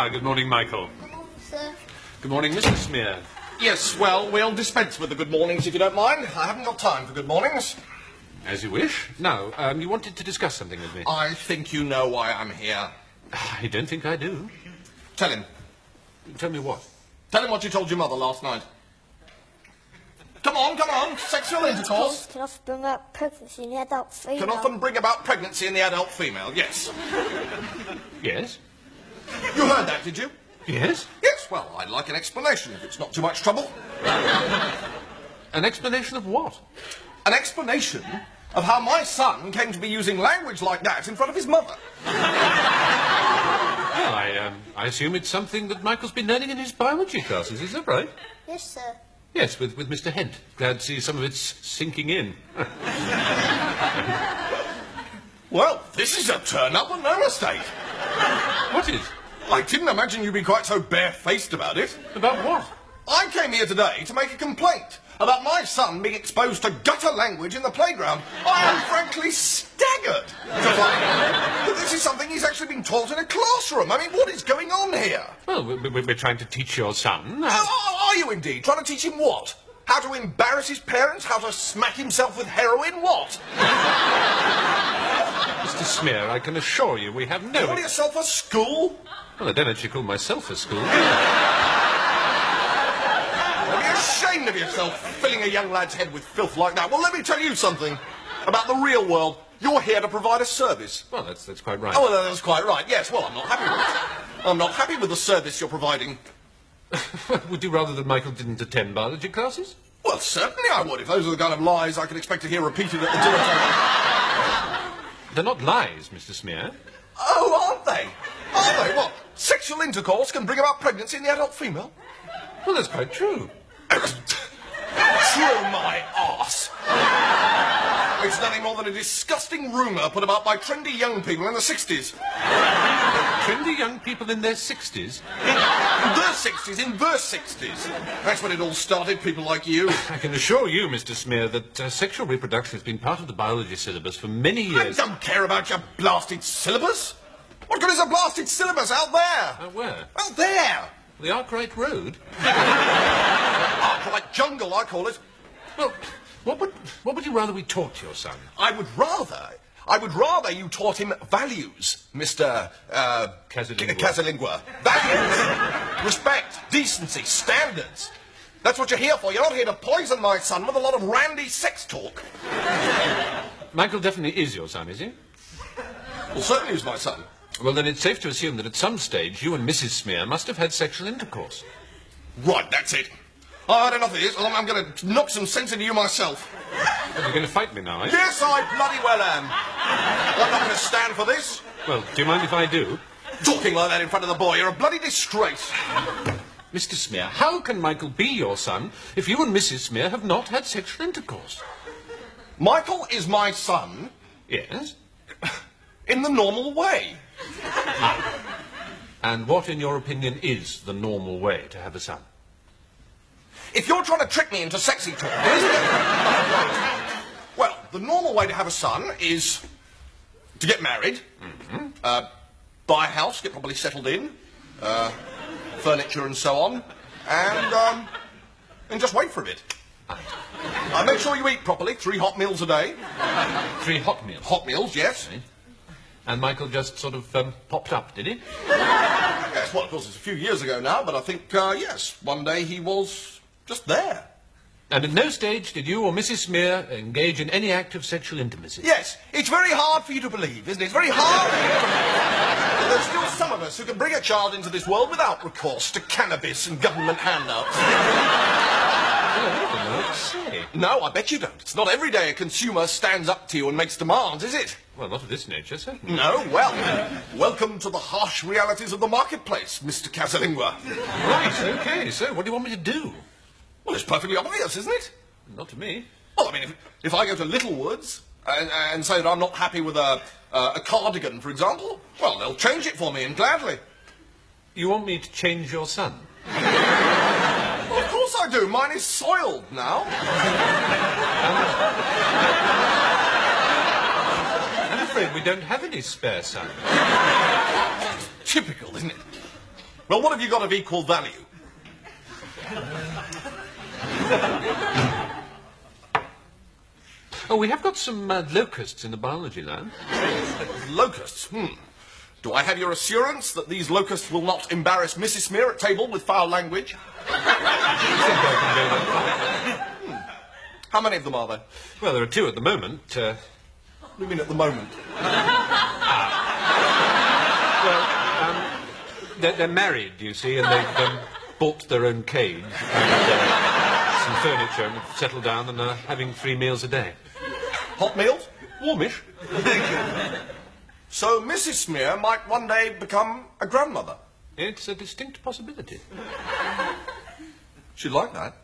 Good morning, Michael. Good morning, sir. Good morning, Mr. Smear. Yes, well, we'll dispense with the good mornings if you don't mind. I haven't got time for good mornings. As you wish. Now, you wanted to discuss something with me. I think you know why I'm here. I don't think I do. Tell him. Tell me what? Tell him what you told your mother last night. Come on. Sexual intercourse Can often bring about pregnancy in the adult female. can often bring about pregnancy in the adult female, yes. Yes? You heard that, did you? Yes? Yes, well, I'd like an explanation if it's not too much trouble. An explanation of what? An explanation of how my son came to be using language like that in front of his mother. Well, I assume it's something that Michael's been learning in his biology classes, is that right? Yes, sir. Yes, with Mr. Hent. Glad to see some of it's sinking in. Well, this is a turn-up and no mistake. What is? I didn't imagine you'd be quite so barefaced about it. About what? I came here today to make a complaint about my son being exposed to gutter language in the playground. I am frankly staggered to find that this is something he's actually been taught in a classroom. I mean, what is going on here? Well, we're trying to teach your son. Are you indeed? Trying to teach him what? How to embarrass his parents? How to smack himself with heroin? What? Mr. Smear, I can assure you we have no... Call yourself a school? Well, I don't actually call myself a school. Don't be ashamed of yourself, filling a young lad's head with filth like that. Well, let me tell you something about the real world. You're here to provide a service. Well, that's quite right. Oh, well, that's quite right. Yes, well, I'm not happy with it. I'm not happy with the service you're providing. Would you rather that Michael didn't attend biology classes? Well, certainly I would, if those are the kind of lies I could expect to hear repeated at the dinner table. They're not lies, Mr. Smear. Oh, aren't they? Aren't they? What? Sexual intercourse can bring about pregnancy in the adult female? Well, that's quite true. True, my arse. It's nothing more than a disgusting rumour put about by trendy young people in the 60s. Trendy young people in their 60s? In the 60s. That's when it all started, people like you. I can assure you, Mr. Smear, that sexual reproduction has been part of the biology syllabus for many years. I don't care about your blasted syllabus. What good is a blasted syllabus out there? Where? Out there. The Arkwright Road? Arkwright jungle, I call it. Well, what would you rather we taught your son? I would rather you taught him values, Mr. Casalingua. Values. Respect, decency, standards. That's what you're here for. You're not here to poison my son with a lot of randy sex talk. Michael definitely is your son, is he? Well, certainly he's my son. Well, then it's safe to assume that at some stage you and Mrs. Smear must have had sexual intercourse. Right, that's it. I've had enough of this. I'm going to knock some sense into you myself. Well, you're going to fight me now, eh? Yes, I bloody well am. I'm not going to stand for this. Well, do you mind if I do? Talking like that in front of the boy, you're a bloody disgrace. Mr. Smear, how can Michael be your son if you and Mrs. Smear have not had sexual intercourse? Michael is my son. Yes? In the normal way. And what, in your opinion, is the normal way to have a son? If you're trying to trick me into sexy talk, well, the normal way to have a son is to get married, buy a house, get properly settled in, furniture and so on, and just wait for a bit. Make sure you eat properly, 3 hot meals a day. 3 hot meals? Hot meals, yes. And Michael just sort of popped up, did he? Yes, well, of course, it's a few years ago now, but I think, yes, one day he was just there. And at no stage did you or Mrs. Smear engage in any act of sexual intimacy? Yes, it's very hard for you to believe, isn't it? It's very hard for you to believe. But there's still some of us who can bring a child into this world without recourse to cannabis and government handouts. No, I bet you don't. It's not every day a consumer stands up to you and makes demands, is it? Well, not of this nature, certainly. No, well, welcome to the harsh realities of the marketplace, Mr. Casalingua. Right, okay, so what do you want me to do? Well, it's perfectly obvious, isn't it? Not to me. Well, I mean, if I go to Littlewoods and say that I'm not happy with a cardigan, for example, well, they'll change it for me, and gladly. You want me to change your son? Well, of course I do. Mine is soiled now. I'm afraid we don't have any spare sons. Typical, isn't it? Well, what have you got of equal value? Oh, we have got some locusts in the biology lab. Locusts? Do I have your assurance that these locusts will not embarrass Mrs. Smear at table with foul language? How many of them are there? Well, there are 2 at the moment. What do you mean at the moment? Well, they're married, you see, and they've bought their own cage and some furniture and have settled down and are having 3 meals a day. Hot meals? Warmish. So Mrs. Smear might one day become a grandmother. It's a distinct possibility. She'd like that.